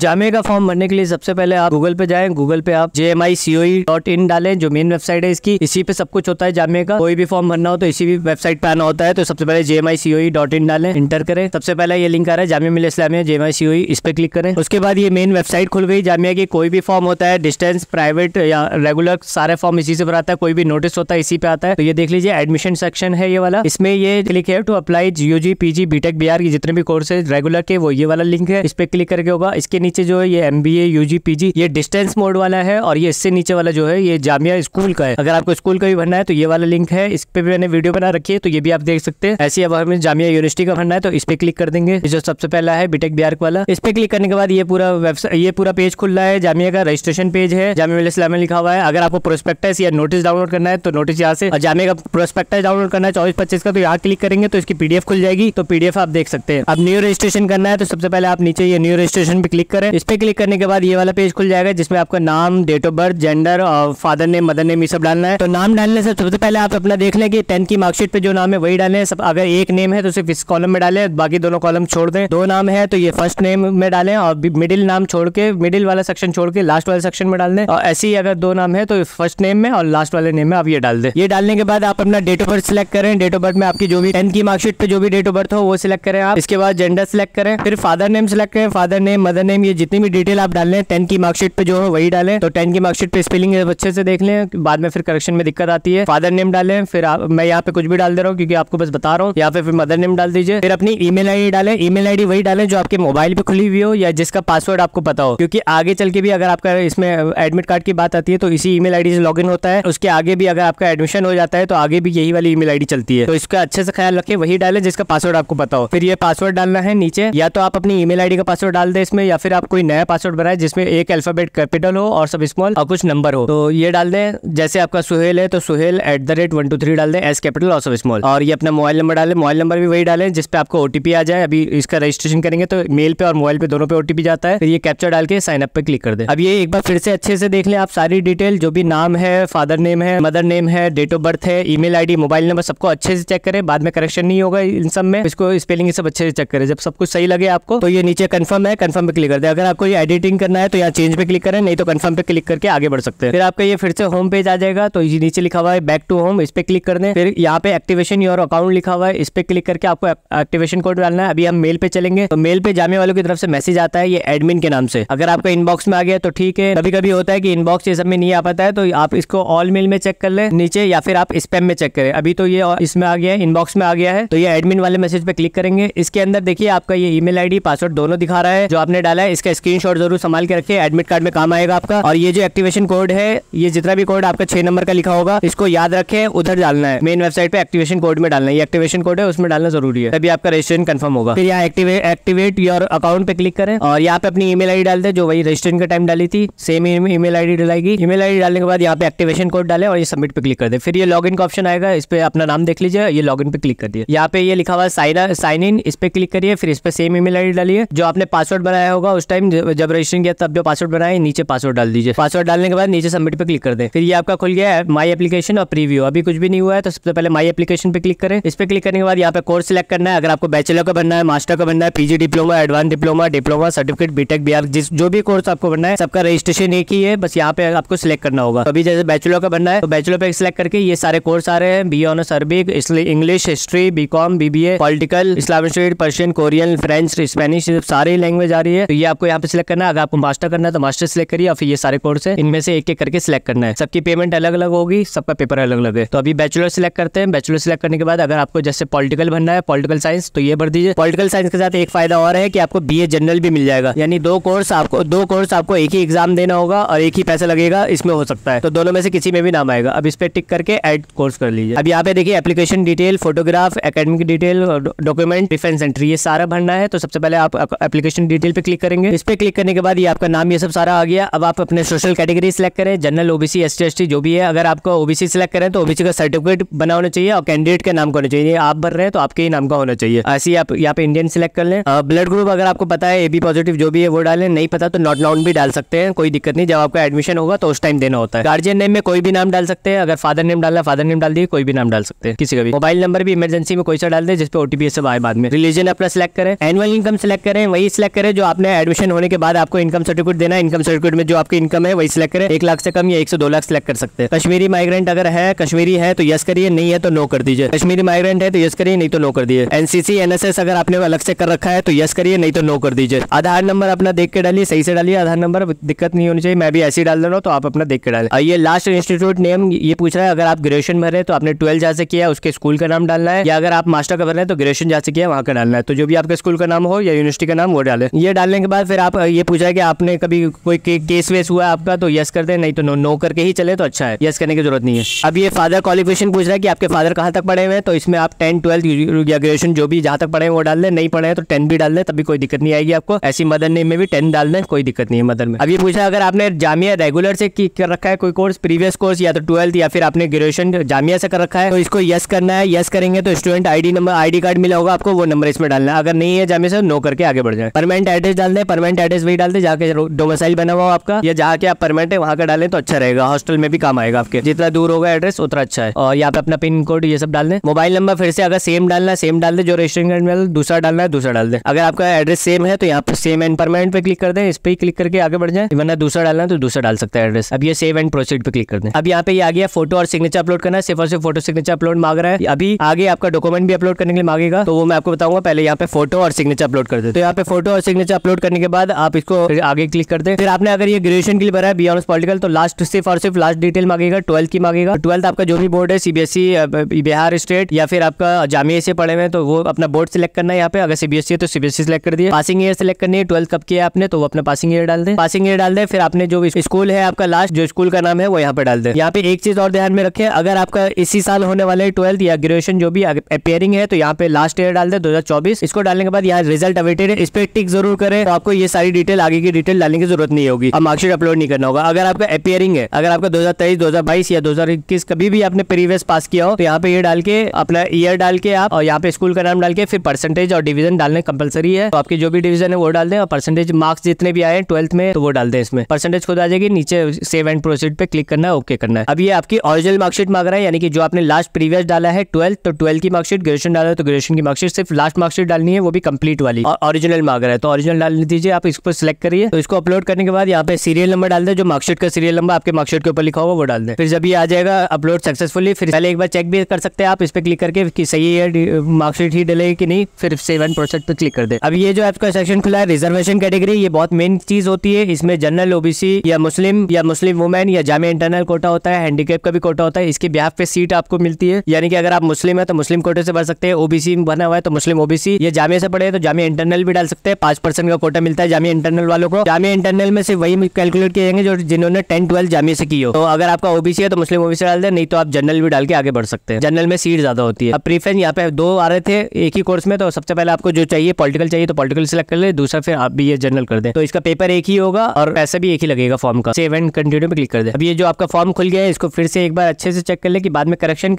जामिया का फॉर्म भरने के लिए सबसे पहले आप गूगल पे जाएं, गूगल पे आप jmicoe.in डालें, जो मेन वेबसाइट है इसकी। इसी पे सब कुछ होता है जामिया का। कोई भी फॉर्म भरना हो तो इसी भी वेबसाइट पे आना होता है। तो सबसे पहले jmicoe.in डालें, इंटर करें। सबसे पहले ये लिंक आ रहा है जामिया मिल्लिया इस्लामिया jmicoe, इस पे क्लिक करें। उसके बाद ये मेन वेबसाइट खुल गई जामिया की। कोई भी फॉर्म होता है डिस्टेंस, प्राइवेट या रेगुलर, सारे फॉर्म इसी से भराता है। कोई भी नोटिस होता है इसी पे आता है। तो ये देख लीजिए एडमिशन सेक्शन है ये वाला। इसमें ये क्लिक है to apply UG PG BTech BR की जितने भी कोर्स है रेगुलर के, वो ये वाला लिंक है, इस पे क्लिक करके होगा। इसके नीचे जो है ये एमबीए यूजी पीजी, ये डिस्टेंस मोड वाला है। और ये इससे नीचे वाला जो है ये जामिया स्कूल का है। अगर आपको स्कूल का भी भरना है तो ये वाला लिंक है, इस पे भी मैंने वीडियो बना रखी है, तो ये भी आप देख सकते हैं। ऐसे अब हमें जामिया यूनिवर्सिटी का भरना है तो इस पे क्लिक कर देंगे। जो सबसे पहला है बीटेक बीआर वाला, इस पे क्लिक करने के बाद ये पूरा वेबसाइट, ये पूरा पेज खुल रहा है जामिया का। रजिस्ट्रेशन पेज है, जामिया मिल्लिया इस्लामिया लिखा हुआ है। अगर आपको प्रोस्पेक्टस या नोटिस डाउनलोड करना है तो नोटिस यहाँ से, और जामिया का प्रोस्पेक्टस डाउनलोड करना है 24-25 का, तो यहाँ क्लिक करेंगे तो इसकी पीडीएफ खुल जाएगी। तो पीडीएफ आप देख सकते हैं। अब न्यू रजिस्ट्रेशन करना है तो सबसे पहले आप नीचे ये न्यू रजिस्ट्रेशन पे क्लिक करें। इस पे क्लिक करने के बाद ये वाला पेज खुल जाएगा जिसमें आपका नाम, डेट ऑफ बर्थ, जेंडर और फादर नेम, मदर नेम, ये सब डालना है। तो नाम डालने से सबसे पहले आप अपना देख लें कि 10th की मार्कशीट पे जो नाम है वही डालें। सब अगर एक नेम है तो सिर्फ इस कॉलम में डालें, बाकी दोनों कॉलम छोड़ दें। 2 नाम है तो ये फर्स्ट नेम में डालें और मिडिल नाम छोड़ के, मिडिल वाला सेक्शन छोड़ के लास्ट वाले सेक्शन में डाल दें। और ऐसे ही अगर 2 नाम है तो फर्स्ट नेम में और लास्ट वाले नेम में आप ये डाल दें। ये डालने के बाद आप अपना डेट ऑफ बर्थ सिलेक्ट करें। डेट ऑफ बर्थ में आपकी जो भी 10th की मार्कशीट पे जो भी डेट ऑफ बर्थ हो वो सिलेक्ट करें आप। इसके बाद जेंडर सिलेक्ट करें, फिर फादर नेम सिलेक्ट करें। फादर नेम, मदर नेम, ये जितनी भी डिटेल आप डाल लें 10th की मार्कशीट पे जो है वही डालें। तो 10th की मार्कशीट पे स्पेलिंग अच्छे से देख लें, बाद में फिर करेक्शन में दिक्कत आती है। फादर नेम डालें, फिर मैं यहाँ पे कुछ भी डाल दे रहा हूँ क्योंकि आपको बस बता रहा हूँ। यहाँ पे फिर मदर नेम डाल दीजिए। फिर अपनी ईमेल आईडी डालें। ईमेल आईडी वही डालें जो आपके मोबाइल पे खुली हुई हो या जिसका पासवर्ड आपको पता हो, क्योंकि आगे चल के भी अगर आपका इसमें एडमिट कार्ड की बात आती है तो इसी ईमेल आईडी से लॉगिन होता है। उसके आगे भी अगर आपका एडमिशन हो जाता है तो आगे भी यही वाली ईमेल आईडी चलती है। तो इसका अच्छे से ख्याल रखें, वही डालें जिसका पासवर्ड आपको पता हो। फिर ये पासवर्ड डालना है नीचे, या तो आप अपनी ईमेल आईडी का पासवर्ड डाल दे इसमें, या फिर आप कोई नया पासवर्ड बनाए जिसमें एक अल्फाबेट कैपिटल हो और सब स्मॉल और कुछ नंबर हो। तो ये डाल दें। जैसे आपका सुहेल है तो सुहेल @123 डाल दें, एस कैपिटल और सब स्मॉल। और ये अपना मोबाइल नंबर डालें। मोबाइल नंबर भी वही डालें जिसपे आपको ओटीपी आ जाए। अभी इसका रजिस्ट्रेशन करेंगे तो मेल पे और मोबाइल पे दोनों पे ओटीपी जाता है। फिर ये कैप्चा डाल के साइन अप पे क्लिक कर दें। अब ये एक बार फिर से अच्छे से देख लें आप सारी डिटेल, जो भी नाम है, फादर नेम है, मदर नेम है, डेट ऑफ बर्थ है, ईमेल आईडी, मोबाइल नंबर, सबको अच्छे से चेक करें। बाद में करेक्शन नहीं होगा इन सब में। इसको स्पेलिंग सब अच्छे से चेक करें। जब सब कुछ सही लगे आपको तो ये नीचे कंफर्म है, कंफर्म पे क्लिक कर दें। अगर आपको ये एडिटिंग करना है तो यहाँ चेंज पे क्लिक करें, नहीं तो कंफर्म पे क्लिक करके आगे बढ़ सकते हैं। फिर आपका ये फिर से होम पेज आ जाएगा। तो ये नीचे लिखा हुआ है बैक टू होम, इस पे क्लिक कर दें। फिर यहाँ पे एक्टिवेशन योर अकाउंट लिखा हुआ है, इस पे क्लिक करके आपको एक्टिवेशन कोड डालना है। अभी हम मेल पे चलेंगे तो मेल पे जामिया वालों की तरफ से मैसेज आता है ये एडमिन के नाम से। अगर आपका इनबॉक्स में आ गया तो ठीक है, कभी कभी होता है कि इनबॉक्स ये सब में नहीं आ पाता है तो आप इसको ऑल मेल में चेक कर ले नीचे, या फिर आप स्पैम में चेक करें। अभी तो ये इसमें आ गया है, इनबॉक्स में आ गया है। तो ये एडमिन वाले मैसेज पे क्लिक करेंगे। इसके अंदर देखिए आपका ये ईमेल आईडी, पासवर्ड दोनों दिखा रहा है जो आपने डाला है। इसका स्क्रीनशॉट जरूर संभाल के रखिए, एडमिट कार्ड में काम आएगा आपका। और ये जो एक्टिवेशन कोड है, ये जितना भी कोड आपका 6 नंबर का लिखा होगा, इसको याद रखें, उधर डालना है। मेन वेबसाइट पे एक्टिवेशन कोड में डालना है। ये एक्टिवेशन कोड है उसमें डालना जरूरी है, तभी आपका रजिस्ट्रेशन कंफर्म होगा। फिर यहाँ एक्टिवेट योर अकाउंट पे क्लिक करें और यहाँ पे अपनी ईमेल आईडी डाल दे जो वही रजिस्ट्रेशन के टाइम डाली थी, सेम ईमेल आईडी डलाएगी। ईमेल आईडी डालने के बाद यहाँ पे एक्टिवेशन कोड डाले और ये सबमिट पे क्लिक कर दे। फिर ये लॉगिन का ऑप्शन आएगा, इस पे अपना नाम देख लीजिए, ये लॉगिन पे क्लिक कर दिया। यहाँ पे ये लिखा हुआ है साइन इन, इस पे क्लिक करिए। फिर इस पे सेम ईमेल आईडी डालिए जो आपने पासवर्ड बनाया होगा उस टाइम जब रजिस्ट्रेशन किया, तब जो पासवर्ड बनाया नीचे पासवर्ड डाल दीजिए। पासवर्ड डालने के बाद नीचे सबमिट पे क्लिक कर दें। फिर ये आपका खुल गया है माई एप्लीकेशन और प्रीव्यू। अभी कुछ भी नहीं हुआ है तो सबसे पहले माई एप्लीकेशन पे क्लिक करें। इस पे क्लिक करने के बाद यहाँ पे कोर्स सिलेक्ट करना है। अगर आपको बैचलर का बनना है, मास्टर का बनना है, PG diploma, advance diploma, diploma certificate, BTech BR, जो भी कोर्स आपको बनना है सबका रजिस्ट्रेशन एक ही है, बस यहाँ पे आपको सिलेक्ट करना होगा। अभी जैसे बैचलर का बनना है तो बैचलर पे सिलेक्ट करके ये सारे कोर्स आ रहे हैं, B honours Arabic, English, history, BCom, BBA, political, Islamic studies, Persian, Korean, French, Spanish, सारी लैंग्वेज आ रही है। तो ये आपको यहाँ पे सिलेक्ट करना है। अगर आपको मास्टर करना है तो मास्टर सिलेक्ट करिए और फिर ये सारे कोर्स है, इनमें से एक एक करके सिलेक्ट करना है। सबकी पेमेंट अलग अलग होगी, सबका पेपर अलग अलग है। तो अभी बैचलर सिलेक्ट करते हैं। बैचलर सिलेक्ट करने के बाद अगर आपको जैसे पॉलिटिकल बनना है, पॉलिटिकल साइंस, तो ये भर दीजिए। पॉलिटिकल साइंस के साथ एक फायदा और है कि आपको बीए जनरल भी मिल जाएगा, यानी दो कोर्स आपको एक ही एग्जाम देना होगा और एक ही पैसा लगेगा इसमें हो सकता है, तो दोनों में से किसी में भी नाम आएगा। अब इस पे टिक करके ऐड कोर्स कर लीजिए। अब यहाँ पे देखिए application detail, photograph, academic detail, document, defence entry, ये सारा भरना है। तो सबसे पहले आप एप्लीकेशन डिटेल पे क्लिक करेंगे। इस पे क्लिक करने के बाद ये आपका नाम ये सब सारा आ गया। अब आप अपने सोशल कैटेगरी सिलेक्ट करें, जनरल, ओबीसी, एसटी, एसटी जो भी है। अगर आपको ओबीसी सिलेक्ट करें तो ओबीसी का सर्टिफिकेट बना होना चाहिए और कैंडिडेट के नाम का होना चाहिए। आप भर रहे हैं तो आपके ही नाम का होना चाहिए। ऐसे ही आप यहाँ पे इंडियन सिलेक्ट कर लें। ब्लड ग्रुप अगर आपको पता है एबी पॉजिटिव जो भी है वो डालें, नहीं पता तो नॉट नाउन भी डाल सकते हैं, कोई दिक्कत नहीं। जब आपका एडमिशन होगा तो उस टाइम देना होता है। गार्जियन नेम में कोई भी नाम डाल सकते हैं। अगर फादर नेम डालना है फादर नेम डाल दिए, कोई भी नाम डाल सकते हैं किसी का भी। मोबाइल नंबर भी इमरजेंसी में कोई सा डाल दे जिसपे ओटीपी सब आए बाद में। रिलीजन अपना सिलेक्ट करें। एनुअल इनकम सिलेक्ट करें, वही सिलेक्ट करें जो आपने एडमिशन होने के बाद आपको इनकम सर्टिफिकेट देना है। इनकम सर्टिफिकेट में जो आपकी इनकम है वही सिलेक्ट करें, 1 लाख से कम या 1 से 2 लाख सिलेक्ट कर सकते हैं। कश्मीरी माइग्रेंट अगर है, कश्मीरी है तो यस करिए, नहीं है तो नो कर दीजिए। कश्मीरी माइग्रेंट है तो यस करिए, नहीं तो नो कर दीजिए। एनसीसी एनएसएस अगर आपने अलग से कर रखा है तो यस करिए, नहीं तो नो कर दीजिए। आधार नंबर अपना देख के डालिए, सही से डालिए आधार नंबर, दिक्कत नहीं होनी चाहिए। मैं भी ऐसे ही डाल दे रहा हूँ, तो आप अपना देख के डालें। ये लास्ट इंस्टीट्यूट नेम ये पूछ रहा है, अगर आप ग्रेजुएशन भर रहे हैं तो आपने 12 जहाँ से किया उसके स्कूल का नाम डालना है, या अगर आप मास्टर का भर रहे हैं तो ग्रेजुएशन जहाँ से किया वहाँ का डालना है। तो जो भी आपके स्कूल का नाम हो या यूनिवर्सिटी का नाम वो डाले। ये डालने के बाद फिर आप ये पूछा है कि आपने कभी कोई केस वेस हुआ आपका, तो यस कर दे, नहीं तो नो करके ही चले तो अच्छा है, यस करने की जरूरत नहीं है। अब ये फादर क्वालिफिकेशन पूछ रहा है कि आपके फादर कहाँ तक पढ़े हुए हैं, तो इसमें आप 10, 12 या ग्रेजुएशन जो भी जहाँ तक पढ़े हैं वो डाल दें। नहीं पढ़े हैं तो 10 भी डाल दें, तभी कोई दिक्कत नहीं आएगी आपको। ऐसी मदर नेम में भी 10 डाल दें, कोई दिक्कत नहीं है मदर में। अब ये पूछा अगर आपने जामिया रेगुलर से कर रखा है कोई कोर्स, प्रीवियस कोर्स, या तो 12th या फिर आपने ग्रेजुएशन जामिया से कर रखा है, तो इसको यस करना है। यस करेंगे तो student ID number, ID card मिला होगा आपको, वो नंबर इसमें डालना है। अगर नहीं है जामिया से, नो करके आगे बढ़ जाए। परमानेंट एड्रेस डाल दें, परमानेंट एड्रेस वही डाल दें जाके डोमिसाइल बना हुआ आपका, या जहाँ के आप परमानेंट है वहाँ का डालें तो अच्छा रहेगा। हॉस्टल में भी काम आएगा आपके, जितना दूर होगा एड्रेस उतना अच्छा है। और यहाँ पे अपना पिन कोड ये सब डाल दें। मोबाइल नंबर फिर से अगर सेम डालना है सेम डाल दे, जो रजिस्ट्रेशन में दूसरा डालना है दूसरा डाल दे। अगर आपका एड्रेस सेम है तो यहाँ पे सेम एंड परमानेंट पे क्लिक कर दें, इस पे क्लिक करके आगे बढ़ जाए। वरना दूसरा डालना है तो दूसरा डाल सकता है एड्रेस। अब ये सेव एंड प्रोसीड पे क्लिक कर दें। अब यहाँ पे ये आ गया फोटो और सिग्नेचर अपलोड करना है, सिर्फ और सिर्फ फोटो सिग्नेचर अपलोड मांग रहा है। अभी आगे आपका डॉक्यूमेंट भी अपलोड करने के लिए मांगेगा, तो वो मैं आपको बताऊंगा। पहले यहाँ पे फोटो और सिग्नेचर अपलोड कर दे। तो यहाँ पे फोटो और सिग्नेचर अपलोड करने के बाद आप इसको आगे क्लिक कर दे। फिर आपने अगर ये ग्रेजुएशन के लिए भरा है बी ऑनर्स पॉलिटिकल, तो लास्ट सिर्फ और सिर्फ लास्ट डिटेल मांगेगा, 12th की मांगेगा। 12th आपका जो भी बोर्ड है, सीबीएसई, बिहार स्टेट या फिर आपका जामिया से पढ़े हुए, तो वो अपना बोर्ड सिलेक्ट करना है। यहाँ पे अगर सीबीएसई है तो सीबीएसई सिलेक्ट कर दिया। पासिंग ईयर सिलेक्ट करनी है, 12th कब किया आपने, तो वो अपना पासिंग ईयर डाल दे। पासिंग ईयर डाल दे। फिर आपने जो स्कूल है आपका लास्ट जो स्कूल का नाम है वो यहाँ पे डाल दे। यहाँ पे एक चीज और ध्यान में रखें, अगर आपका इसी साल होने वाले 12th या ग्रेजुएशन जो भी अपेयरिंग है, तो यहाँ पे लास्ट ईयर डाल दे 2024। इसको डालने के बाद यहाँ रिजल्ट अवेटेड है, इस पे टिक जरूर करें। तो आपको ये सारी डिटेल आगे की डिटेल डालने की जरूरत नहीं होगी। अब मार्कशीट अपलोड नहीं करना होगा। अगर आपका अपेयरिंग है, अगर आपका 2023, 2022 या 2021 कभी भी आपने प्रीवियस पास किया हो, तो यहाँ पे ये डाल के अपना ईयर डाल के आप, और यहाँ पे स्कूल का नाम डाल के फिर परसेंटेज और डिवीजन डालने कंपलसरी है। तो आपकी जो भी डिवीजन है वो डाल दें, और परसेंटेज मार्क्स जितने भी आए 12th में तो वो डाल दें। इसमें परसेंटेज खुद आ जाएगी, नीचे सेव एंड प्रोसीड पे क्लिक करना है, ओके करना है। अब ये आपकी ओरिजिनल मार्कशीट मांग रहा है, यानी कि जो आपने लास्ट प्रीवियस डाला है 12th, तो 12th की मार्कशीट, ग्रेजुएशन डाला है तो ग्रेजुएशन की मार्कशीट, सिर्फ लास्ट मार्कशीट डालनी है, वो भी कंप्लीट वाली। और ओरिजिनल मांग रहा है तो ओरिजिनल डाल दीजिए। आप इसको सिलेक्ट करिए। तो इसको अपलोड करने के बाद यहाँ पे सीरियल नंबर डाल दे, जो मार्कशीट का सीरियल नंबर आपके मार्कशीट के ऊपर लिखा होगा वो डाल दे। फिर जब ये आ जाएगा अपलोड सक्सेसफुली, फिर पहले एक बार चेक भी कर सकते हैं आप इस पे क्लिक करके कि सही है मार्कशीट ही डलेगी कि नहीं, फिर सेव एंड प्रोसीड पे क्लिक कर दे। अब ये जो आपका सेक्शन खुला है रिजर्वेशन कैटेगरी, ये बहुत मेन चीज होती है। इसमें जनरल, ओबीसी या मुस्लिम वुमेन या जामिया इंटरनल कोटा होता है, हैंडीकैप का भी कोटा होता है। इसके बिहाफ पे सीट आपको मिलती है, यानी कि अगर आप मुस्लिम है तो मुस्लिम कोटे से भर सकते हैं, ओबीसी बना हुआ है तो मुस्लिम ओबीसी, या जामिया से पढ़े तो जामिया इंटरनल भी डाल सकते हैं। 5% का कोटा मिलता है जामिया इंटरनल वालों को। जामिया इंटरनल में से वही कैलकुलेट किए जाएंगे जो जिन्होंने 10, 12 जामिया से की हो। तो अगर आपका ओबीसी है तो मुस्लिम ओबीसी डाल दे, नहीं तो आप जनरल भी डाल के आगे बढ़ सकते हैं। जनरल में सीट ज्यादा होती है। अब प्रीफरेंस यहाँ पे 2 आ रहे थे एक ही कोर्स में, तो सबसे पहले आपको जो चाहिए पॉलिटिकल चाहिए तो पॉलिटिकल सिलेक्ट कर ले, दूसरा फिर आप भी ये जनरल कर दे। तो इसका पेपर एक ही होगा और पैसा भी एक ही लगेगा फॉर्म का। सेव एंड कंटिन्यू पे क्लिक कर दे। अब ये जो आपका फॉर्म खुल गया है इसको फिर से एक बार अच्छे से चेक कर ले कि बाद में करेक्शन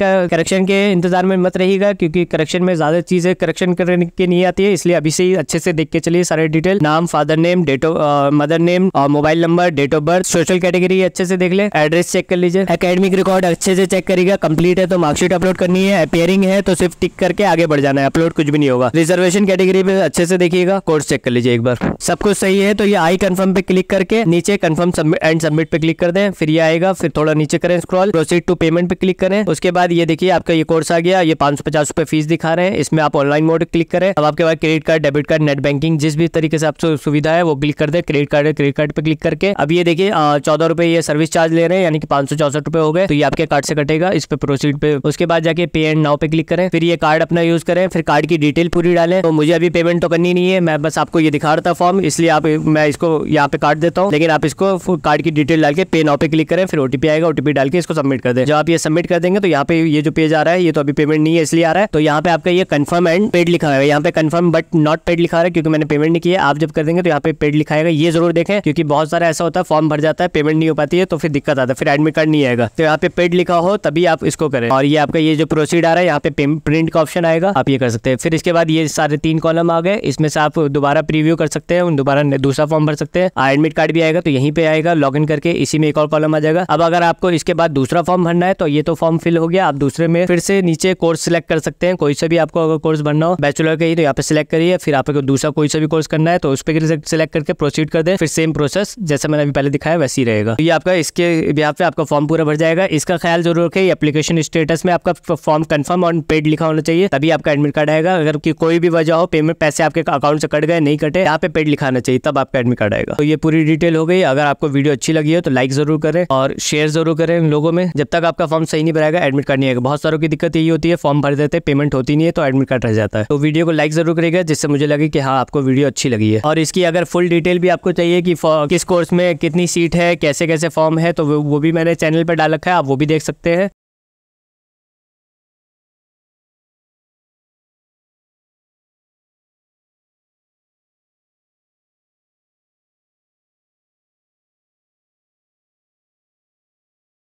के इंतजार में मत रहिएगा, क्योंकि करेक्शन में ज्यादा चीजें करेक्शन करने के नहीं आती है, इसलिए अभी से ही अच्छे से देख के चलिए सारे डिटेल, नाम, father name, date of mother name, mobile number, date of birth, social category अच्छे से देख ले, एड्रेस चेक कर लीजिए, एकेडमिक रिकॉर्ड अच्छे से चेक करिएगा। कंप्लीट है तो मार्कशीट अपलोड करनी है, अपेयरिंग है तो सिर्फ टिक करके आगे बढ़ जाना है, अपलोड कुछ भी नहीं होगा। रिजर्वेशन कैटेगरी पे अच्छे से देखिएगा, कोर्स चेक कर लीजिए एक बार। सब कुछ सही है तो ये आई कंफर्म पे क्लिक करके नीचे कंफर्म एंड सबमिट पे क्लिक कर दें। फिर ये आएगा, फिर थोड़ा नीचे करें स्क्रॉल, प्रोसीड टू पेमेंट पे क्लिक करें। उसके बाद ये देखिए आपका ये कोर्स आ गया, ये 550 रुपए फीस दिखा रहे हैं। इसमें आप ऑनलाइन मोड क्लिक करें। अब आपके पास credit card, debit card, net banking जिस भी तरीके से आपको सुविधा है वो क्लिक कर दे। क्रेडिट कार्ड है, क्रेडिट कार्ड पे क्लिक करके अब ये देखिए 14 रुपए ये सर्विस चार्ज ले रहे हैं, यानी कि 564 रुपए हो गए, तो ये आपके कार्ड से कटेगा। इस पे प्रोसीड पे, उसके बाद जाके पे एंड नाउ पे क्लिक करें। फिर ये कार्ड अपना यूज करें, फिर कार्ड की डिटेल पूरी डालें। तो मुझे अभी पेमेंट तो करनी नहीं है, मैं बस आपको ये दिखा रहा था फॉर्म, इसलिए मैं इसको यहाँ पे काट देता हूँ, लेकिन आप इसको कार्ड की डिटेल डाल के पे नाउ पे क्लिक करें। फिर ओटीपी आएगा, ओटीपी डाल के इसको सबमिट कर दें। जब आप ये सबमिट कर देंगे तो यहाँ पे ये जो पेज आ रहा है ये तो अभी पेमेंट नहीं है इसलिए आ रहा है। तो यहाँ पे आपका ये कंफर्म एंड पेड लिखा है, यहाँ पे कंफर्म बट नॉट पेड लिखा है क्योंकि मैंने पेमेंट नहीं किया। आप जब कर देंगे तो यहाँ पे पेड लिखाएगा, ये जरूर देखें क्योंकि बहुत सारा ऐसा होता है फॉर्म भर जाता है, पेमेंट नहीं हो पाती है तो फिर दिक्कत आता है, फिर एडमिट कार्ड नहीं आएगा। तो यहाँ पे पेड लिखा हो तभी आप इसको करें। और ये आपका ये जो प्रोसीड आ रहा है यहाँ पे प्रिंट का ऑप्शन आएगा, आप ये कर सकते हैं। फिर इसके बाद ये सारे 3 कॉलम आ गए, इसमें से आप दोबारा प्रीव्यू कर सकते हैं, दोबारा दूसरा फॉर्म भर सकते हैं। एडमिट कार्ड भी आएगा तो यहीं पे आएगा, लॉगिन करके इसी में एक और कॉलम आ जाएगा। अब अगर आपको इसके बाद दूसरा फॉर्म भरना है तो ये तो फॉर्म फिल हो गया, आप दूसरे में फिर से नीचे कोर्स सिलेक्ट कर सकते हैं, कोई से भी आपको अगर कोर्स भरना हो, बैचलर का ही तो यहाँ पे सिलेक्ट करिए। फिर आपको दूसरा कोई सा भी कोर्स करना है तो उस पर सिलेक्ट करके प्रोसीड कर दे, फिर सेम प्रोसेस जैसे मैंने अभी पहले दिखाया वैसे ही रहेगा। तो ये आपका इसके बिहार पे आपका फॉर्म पूरा भर जाएगा। इसका ख्याल जरूर रखें, एप्लीकेशन स्टेटस में आपका फॉर्म कंफर्म और पेड लिखा होना चाहिए, तभी आपका एडमिट कार्ड आएगा। अगर कोई भी वजह हो, पेमेंट पैसे आपके अकाउंट से कट गए, नहीं कटे, यहाँ पे पेड लिखाना चाहिए, तब आपका एडमिट कार्ड आएगा। तो ये पूरी डिटेल हो गई। अगर आपको वीडियो अच्छी लगी हो तो लाइक जरूर करें और शेयर जरूर करें इन लोगों में। जब तक आपका फॉर्म सही नहीं भराएगा एडमिट कार्ड नहीं आएगा। बहुत सारों की दिक्कत यही होती है, फॉर्म भर देते, पेमेंट होती नहीं है तो एडमिट कार्ड रह जाता है। तो वीडियो को लाइक जरूर करेगा, जिससे मुझे लगे कि हाँ आपको वीडियो अच्छी लगी है। और इसकी अगर फुल डिटेल भी आपको चाहिए कि किस कोर्स में कितनी सीट है, कैसे कैसे फॉर्म है, तो वो भी मैंने चैनल पर डाल रखा है, आप वो भी देख सकते हैं।